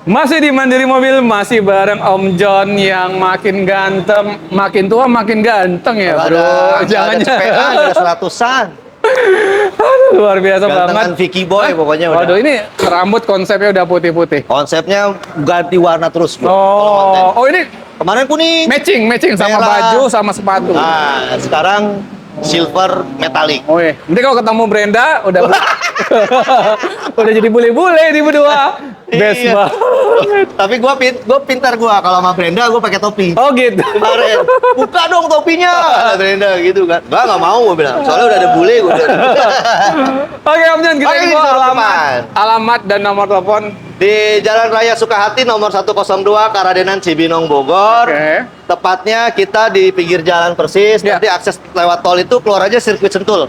Masih di Mandiri Mobil, masih bareng Om John yang makin ganteng, makin tua makin ganteng ya, bro. Jangan ada seratusan. Aduh, luar biasa Gantengan banget. Vicky Boy pokoknya udah. Waduh, ini rambut konsepnya udah putih-putih. Konsepnya ganti warna terus, bro. Oh, ini Kemarin kuning. matching sama Merah. baju sama sepatu. Nah, sekarang silver metalik. Oh iya, nanti kalau ketemu Brenda udah udah jadi bule-bule di berdua. Best Iya. banget. Tapi gua pintar kalau sama Brenda gua pakai topi. Oh gitu. Kemarin, buka dong topinya, kata Brenda gitu kan. Gua nggak mau, gua bilang. Soalnya udah ada bule, gua bilang. Oke, Om John, kita Oke, info suruh alamat dan nomor telepon. Di Jalan Raya Sukahati nomor 102 Karadenan Cibinong Bogor. Oke. Tepatnya kita di pinggir jalan persis. Ya. Nanti akses lewat tol itu keluar aja sirkuit Sentul.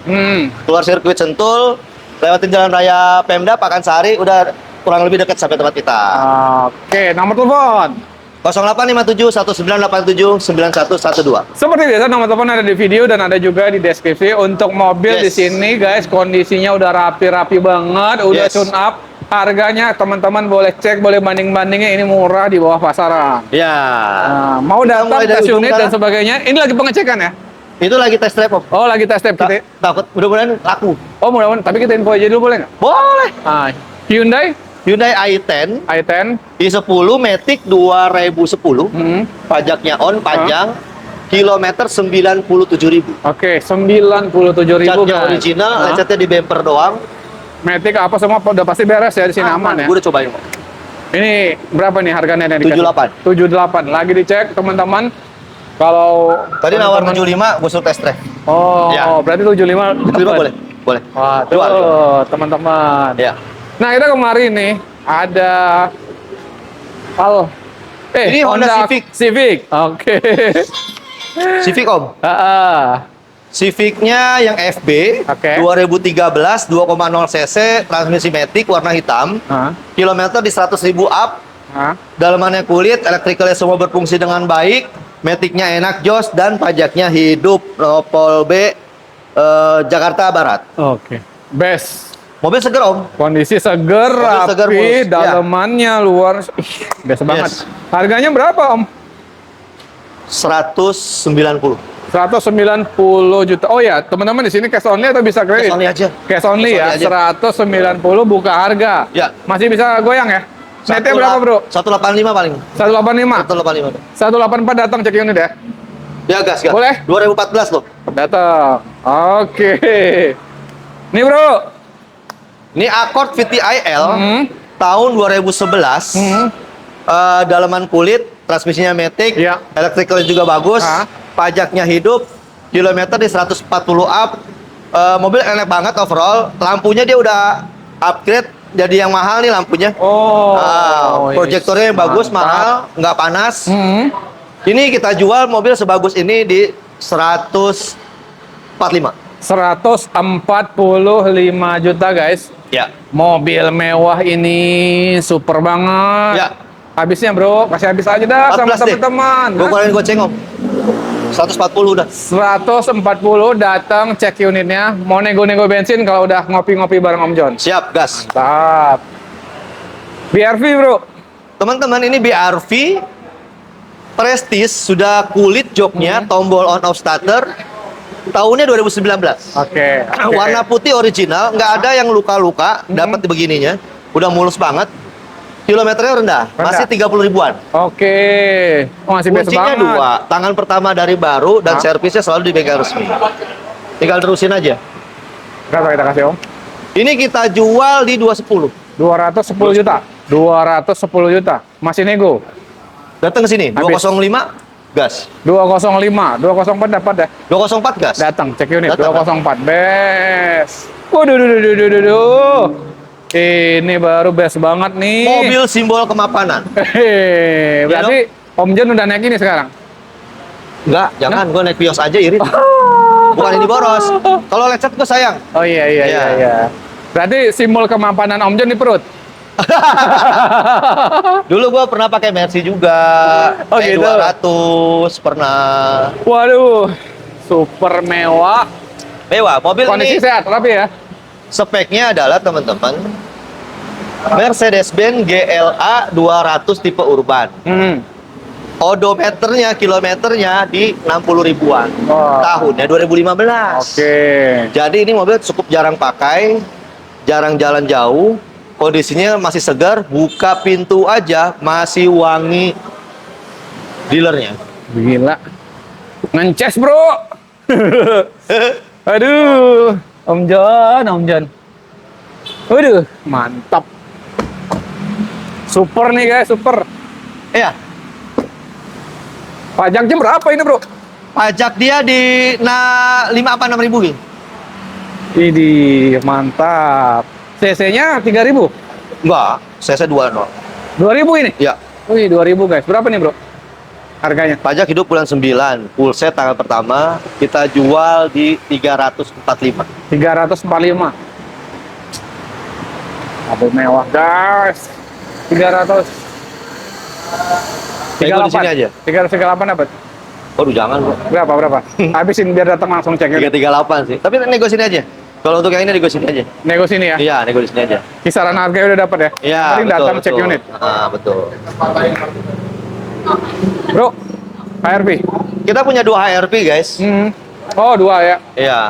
Keluar sirkuit Sentul, lewatin Jalan Raya Pemda Pakansari, udah kurang lebih dekat sampai tempat kita. Oke, nomor telepon. 0857 1987 9112. Seperti biasa, nomor telepon ada di video dan ada juga di deskripsi. Untuk mobil di Yes. sini, guys, kondisinya udah rapi-rapi banget, udah Yes. tune up. Harganya teman-teman boleh cek, boleh banding-bandingnya, ini murah di bawah pasaran. Ya. Nah, mau datang mulai dari tes ujung unit sana. dan sebagainya. Ini lagi pengecekan ya? Itu lagi tes drive, Om. Oh, lagi tes drive kita. Takut mudah-mudahan laku. Oh, mudah-mudahan. Tapi kita info aja dulu boleh nggak? Boleh. Ah, Hyundai Hyundai i10 i10. i10 Matic 2010. Pajaknya on, panjang. Kilometer 97.000. Oke, 97.000 Catnya original, lecetnya di bumper doang. Matic apa semua udah pasti beres ya di sini aman ya. Gue udah cobain. Ini berapa nih harganya yang dikasih? 78. 78. Lagi dicek teman-teman. Kalau Tadi nawar teman-teman- 75, gue suruh test drive. Oh, Ya. berarti 75. 75 boleh? Boleh. Wah, Jual. tuh teman-teman. Ya. Nah, kita kemarin nih ada Ini Honda Civic. Civic. Oke. Civic, Om. Ah, Civicnya yang FB, Oke. 2013, 2,0 cc, transmisi Matic, warna hitam. ah, Kilometer di 100.000 up. ah. Dalamannya kulit, elektrikalnya semua berfungsi dengan baik. Maticnya enak, jos, dan pajaknya hidup. Pol B, Jakarta Barat. Oke. Best. Mobil seger, Om. Kondisi seger, Mobil seger, rapi, mulus. dalamannya luar. Ih, biasa banget. Yes. Harganya berapa, Om? 190. 190 juta. Oh ya, teman-teman di sini cash only atau bisa kredit? Cash only aja. Cash only ya, Cash only aja. 190 buka harga. Ya. Masih bisa goyang ya? Netnya berapa, Bro? 185 paling. 185. 185. 184 datang cek unit ya. Ya, gas. Boleh? 2014 loh. Datang. Oke. Nih, Bro. Ini Accord VTI L tahun 2011. Dalaman kulit, transmisinya Matic, Iya. elektrikalnya juga bagus, Ah. pajaknya hidup, kilometer di 140 up. Mobil enak banget overall. Lampunya dia udah upgrade jadi yang mahal nih lampunya. Oh. Proyektornya yang bagus, mahal, nggak panas. Ini kita jual mobil sebagus ini di 145. 145 juta, guys. Ya. Mobil mewah ini super banget. Ya. Habisnya, Bro. Kasih habis aja dah sama 14 deh. teman-teman. Gue keluarin goceng, Om. 140 udah. 140 datang cek unitnya. Mau nego-nego bensin kalau udah ngopi-ngopi bareng Om John. Siap, gas. Mantap. BRV, Bro. Teman-teman, ini BRV Prestige, sudah kulit joknya, tombol on off starter. Tahunnya 2019. Oke. Warna putih original, nggak ada yang luka-luka, dapat begininya. Udah mulus banget. Kilometernya rendah, masih 30 ribuan. Oke. Oh, masih biasa Kuncinya banget. 2, tangan pertama dari baru, dan servisnya selalu di bengkel resmi. Tinggal terusin aja. Berapa kita kasih, Om? Ini kita jual di 210. 210 juta. 210 juta. Masih nego. Datang ke sini, Habis. 205, gas. 205, 204 dapat ya. 204 gas. Datang cek unit. Datang. 204 best. Waduh, ini baru best banget nih. Mobil simbol kemapanan. Hehehe, berarti Om John udah naik ini sekarang? Enggak, jangan. Gue naik Vios aja irit. Bukan ini boros. Kalau lecet gue sayang. Oh iya. Iya. Berarti simbol kemapanan Om John di perut? Dulu gue pernah pakai Mercy juga. Oh, gitu. 200 pernah. Waduh, super mewah. Mewah. Mobil Kondisi ini sehat, rapi ya? speknya adalah teman-teman Mercedes-Benz GLA 200 tipe urban. Odometernya, kilometernya di 60 ribuan. Tahunnya 2015. Oke. Jadi ini mobil cukup jarang pakai, jarang jalan jauh, kondisinya masih segar, buka pintu aja masih wangi dealernya. Gila. Ngences, bro. Aduh. Om John, Om John. Waduh, mantap. Super nih guys, super. Iya, Pajaknya berapa ini, bro? pajak dia di 5 apa 6 ribu gitu. Ini mantap. CC-nya 3.000. Enggak, saya 20. 2.000 ini? Ya, Wih, 2.000 guys. Berapa nih, bro? Harganya? pajak hidup bulan 9, full set tanggal pertama, kita jual di 345. 345. Mobil mewah, guys. 300. Nego di sini aja. 338 dapat. Waduh, jangan bro. Berapa? Habisin biar datang langsung cek. 338 sih. Tapi nego sini aja. Kalau untuk yang ini nego sini aja. Nego sini ya. Iya, nego di sini aja. Kisaran harganya udah dapat ya. Iya, Paling betul, datang cek betul. unit. Ah, betul. Bro, HRV. Kita punya 2 HRV, guys. Oh, 2 ya. Iya.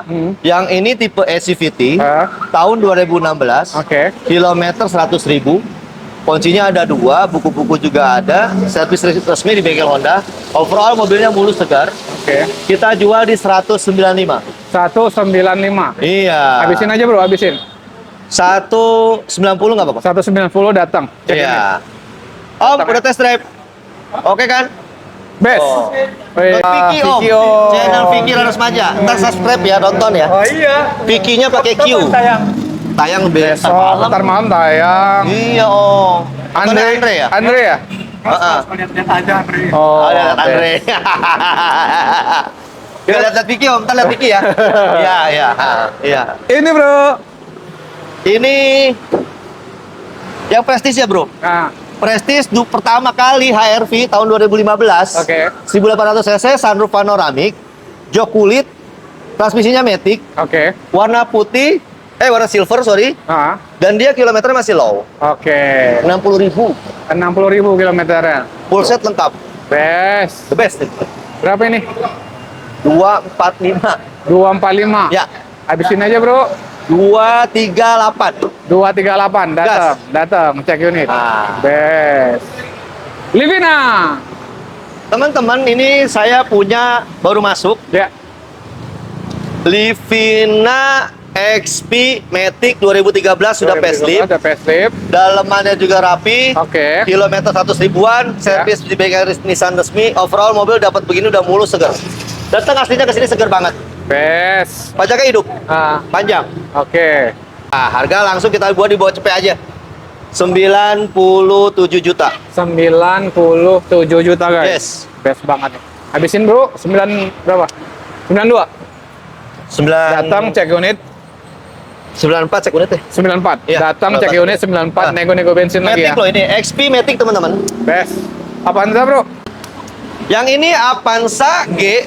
Yang ini tipe SUVT, tahun 2016. Oke. Kilometer 100.000. Kuncinya ada 2, buku-buku juga ada. Servis resmi di bengkel Honda. Overall mobilnya mulus segar. Oke. Kita jual di 195. 195. Iya. Habisin aja, bro, habisin. 190 nggak apa-apa? 190 datang. Cek unit. Iya. Om, udah test drive. Oke kan? Best. Oh. Wih, Vicky Om. Vicky, Om. Channel Vicky Ranos Maja. Ntar subscribe ya, nonton ya. Oh iya. Vicky-nya pakai Q. Tayang besok Besok, ntar malam tayang. Iya, Om. Andre, Andre ya? Andre ya? Heeh. Lihat-lihat aja, Andre. Oh, Ada lihat oke. Andre. Kita lihat Vicky Om, ntar lihat Vicky ya. Iya, iya. Iya. Ini, bro. Ini yang prestis ya, Bro. Nah, Prestige pertama kali HRV tahun 2015. Oke. 1800 cc, sunroof panoramik, jok kulit, transmisinya matic, oke. warna putih, warna silver, sorry. Ah, Dan dia kilometernya masih low, oke. 60.000. 60.000 kilometernya. Full set lengkap. Best. The best. Berapa ini? 245. 245. Ya, Habisin aja, bro. 238. 238 datang cek unit. Ah. Best. Livina. Teman-teman, ini saya punya baru masuk Ya. Livina XP Matic 2013 sudah facelift. Sudah facelift. Dalemannya juga rapi. Oke. Kilometer 100 ribuan, servis di bengkel Nissan resmi. Overall mobil dapat begini udah mulus segar. Datang aslinya ke sini segar banget. Best. Pajaknya hidup, Ah, panjang. oke. Nah, harga langsung kita buat di bawah cepet aja. 97 juta. 97 juta, guys. Yes. Best banget nih. Habisin, bro. 9 berapa? 92. 9 Datang cek unit 94 cek unit deh. 94. Iya, Datang cek 94. unit 94, Ah. nego-nego bensin lagi Matic ya. loh ini, XP Matic teman-teman. Best. Apaan tuh, bro? Yang ini Avanza G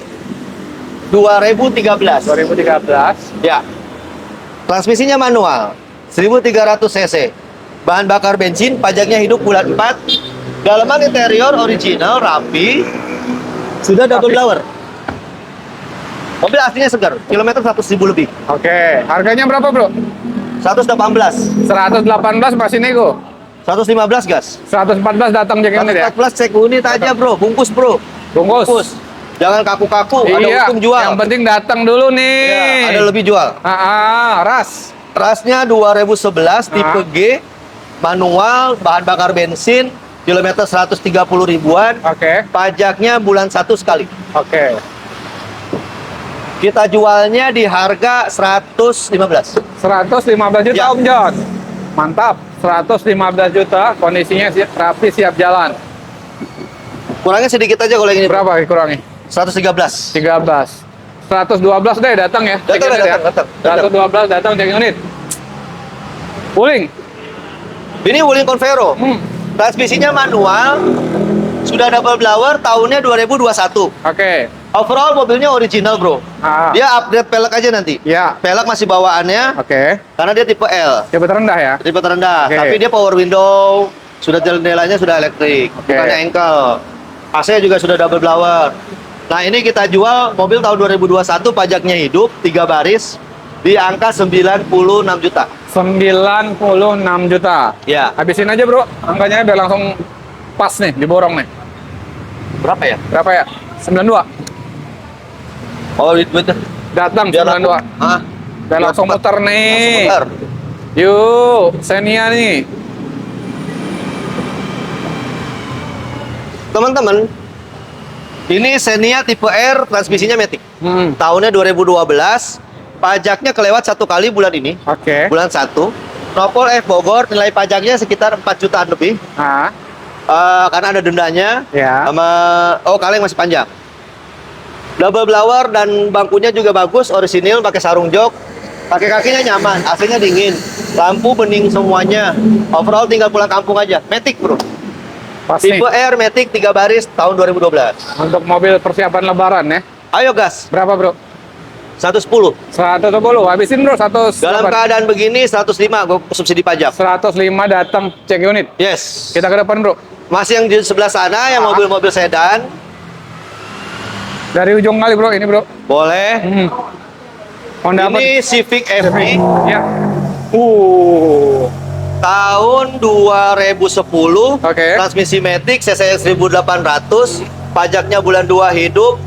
2013. 2013. Ya. Transmisinya manual, 1300 cc. Bahan bakar bensin, pajaknya hidup bulan 4. Dalaman interior original, rapi. Sudah double blower. Mobil aslinya segar, kilometer 100.000 lebih. Oke. Harganya berapa, bro? 118, 118 masih nego. 115 gas. 114 datang cek unit ya. 114 cek unit aja bro, bungkus bro. Bungkus. Jangan kaku-kaku, ada Iya. untung jual. Yang penting datang dulu nih. Iya, ada lebih jual. Ras. Rasnya 2011 tipe G, manual, bahan bakar bensin, kilometer 130 ribuan. Oke. Pajaknya bulan 1 sekali. Oke. Kita jualnya di harga 115. 115 juta, Ya. Om John. Mantap. 115 juta, kondisinya rapi, siap jalan. Kurangnya sedikit aja kalau yang ini. Berapa dikurangi? 113. 13. 112 deh datang ya. cek Datang, unit ya. datang. 112 datang cek unit. Wuling. Ini Wuling Convero. Transmisinya manual, sudah double blower, tahunnya 2021. Oke. Overall mobilnya original, bro. Ah. Dia upgrade pelek aja nanti. Ya. Pelek masih bawaannya, Oke. karena dia tipe L, Tipe terendah ya. tipe terendah. Oke. Tapi dia power window, sudah jendelanya sudah elektrik, Oke. bukannya engkel. AC juga sudah double blower. Nah ini kita jual mobil tahun 2021, pajaknya hidup, 3 baris, di angka 96 juta. 96 juta. Ya. Habisin aja bro, angkanya biar langsung pas nih, diborong nih. Berapa ya? Berapa ya? 92. Oh, duit Datang biar 92. Hah? Dan langsung muter nih. Langsung muter. Yuk, Xenia nih. Teman-teman, ini Xenia tipe R, transmisinya Matic. Hmm. Tahunnya 2012, pajaknya kelewat 1 kali bulan ini, Oke. bulan 1. Nopol F Bogor, nilai pajaknya sekitar 4 jutaan lebih. Ah, Karena ada dendanya, ya. sama kaleng masih panjang. Double blower dan bangkunya juga bagus, orisinil, pakai sarung jok. Pakai kakinya nyaman, AC-nya dingin. Lampu bening semuanya. Overall tinggal pulang kampung aja. Matic, bro. Pas nih. Tipe R Matic 3 baris tahun 2012. Untuk mobil persiapan lebaran ya. Ayo gas, Berapa bro? 110. 110. Habisin bro, 100. Dalam keadaan begini 105 gue subsidi pajak. 105 datang cek unit. Yes. Kita ke depan bro. Masih yang di sebelah sana yang mobil-mobil sedan. Dari ujung kali bro, ini bro. Boleh. Honda apa? Ini Civic FV Ya. tahun 2010. Oke. Transmisi Matic CC 1800. Pajaknya bulan 2 hidup.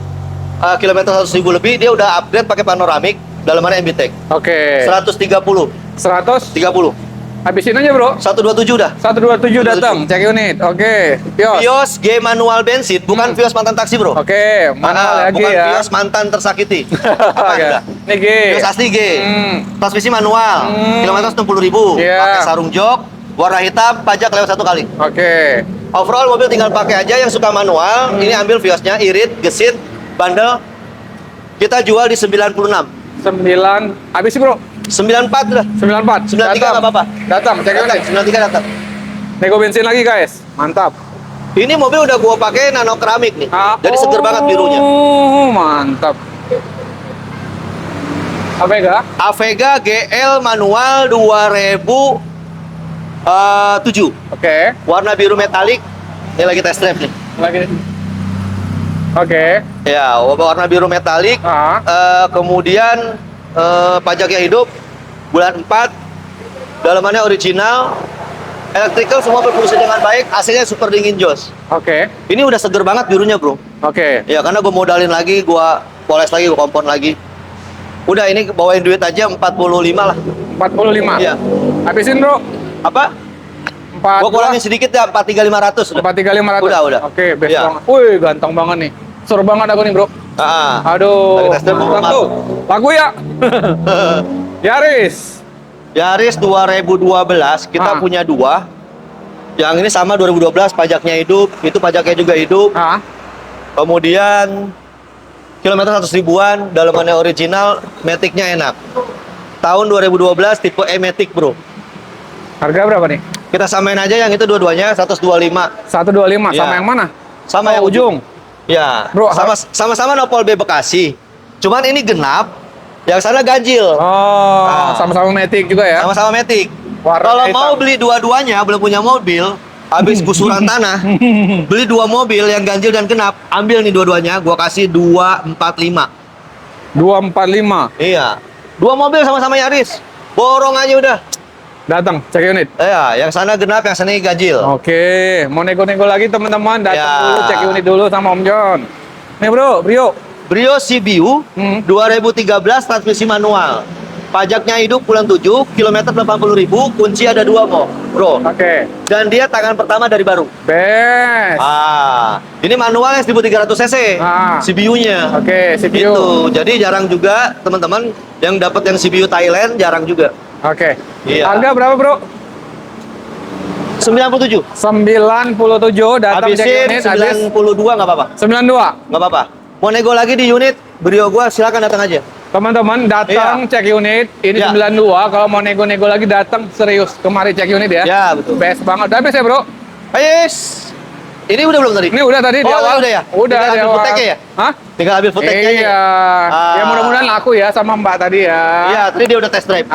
Kilometer 100.000 lebih. Dia udah upgrade pakai panoramik. Dalamannya MBTEC. Oke. 130. 100. 30. Habisin aja bro. 127 dah. 127 datang cek unit. Oke. Vios. Vios G manual bensin, bukan Vios mantan taksi, bro. Oke, manual lagi bukan ya. Vios mantan tersakiti. Oke. Udah. Ini G. Vios asli G. Hmm. Transmisi manual. Kilometer 60.000. Iya. Pakai sarung jok, warna hitam, pajak lewat 1 kali. Oke. Overall mobil tinggal pakai aja, yang suka manual. Ini ambil Viosnya, irit, gesit, bandel. Kita jual di 96. 9. Habisin bro. 94 lah. 94. 93 nggak apa-apa. Datang cek unit. 93 datang. Nego bensin lagi guys. Mantap. Ini mobil udah gua pakai nano keramik nih. Jadi seger banget birunya. Oh, mantap. Avega. Avega GL manual 2007. Oke. Warna biru metalik. Ini lagi test drive nih. Lagi. Oke. Ya, warna biru metalik. Kemudian pajaknya hidup bulan 4. Dalamannya original. Electrical semua berfungsi dengan baik. AC-nya super dingin jos. Oke. Ini udah seger banget birunya, bro. Oke. Ya, karena gue modalin lagi, gue poles lagi, gue kompon lagi. Udah, ini bawain duit aja 45 lah. 45. Iya. Habisin bro. Apa? 4. Gue kurangin sedikit ya, 43.500 udah. 43.500. Udah. Oke, best Iya. banget. Wih, ganteng banget nih. Seru banget aku nih, bro. Aduh. Lagi tes drive, mantap mantap. tuh. Lagu ya. Yaris. Yaris 2012 kita punya 2. Yang ini sama 2012 pajaknya hidup, itu pajaknya juga hidup. Kemudian kilometer 100 ribuan, dalamannya original, Matic-nya enak. Tahun 2012 tipe E-Matic, bro. Harga berapa nih? Kita samain aja yang itu dua-duanya 125. 125. Iya. Sama yang mana? Sama yang ujung. Ya, Bro, sama-sama Nopol B Bekasi. Cuman ini genap, yang sana ganjil. Oh, sama-sama Matic juga ya. Sama-sama Matic. Warna Kalau hitam. mau beli dua-duanya, belum punya mobil, habis gusuran tanah, beli 2 mobil yang ganjil dan genap, ambil nih dua-duanya, gua kasih 245. 245. Iya. 2 mobil sama-sama Yaris. Borong aja udah. Datang cek unit. Iya, yang sana genap, yang sana ganjil. Oke, mau nego-nego lagi teman-teman, datang Ya. dulu cek unit dulu sama Om John. Nih bro, Brio. Brio CBU 2013 transmisi manual. Pajaknya hidup bulan 7, kilometer 80.000, kunci ada 2 kok, bro. Oke. Dan dia tangan pertama dari baru. Best. Ini manualnya 1300 cc, CBU-nya. Oke, CPU. Gitu. Jadi jarang juga teman-teman yang dapat yang CBU Thailand, jarang juga. Oke. Iya. Harga berapa bro? 97. 97 datang cek Habisin unit. Habis 92 nggak apa-apa. 92. Nggak apa-apa. Mau nego lagi di unit, Brio gua silakan datang aja. Teman-teman datang cek unit. Ini Iya. 92. Kalau mau nego-nego lagi datang serius kemari cek unit ya. Ya, betul. Best banget. Udah habis ya bro? Yes. Ini udah belum tadi? Ini udah tadi di Oh, awal. udah ya? Udah Tinggal di ambil awal. footage-nya ya? Hah? Tinggal ambil footage-nya. Iya. Ya mudah-mudahan laku ya sama Mbak tadi ya. Iya, tadi dia udah test drive.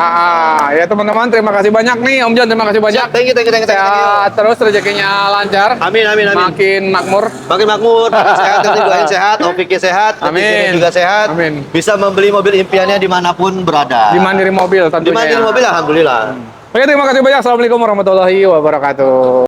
Ya teman-teman terima kasih banyak nih Om John, terima kasih banyak. Siap, thank you. Sehat terus, rezekinya lancar. Amin. Makin makmur. Makin makmur, makin sehat, nanti doain sehat, Opiknya sehat, Amin. netizennya juga sehat. Amin. Bisa membeli mobil impiannya dimanapun berada. Di Mandiri Mobil Di tentunya. Mandiri Mobil, alhamdulillah. Oke, terima kasih banyak. Assalamualaikum warahmatullahi wabarakatuh.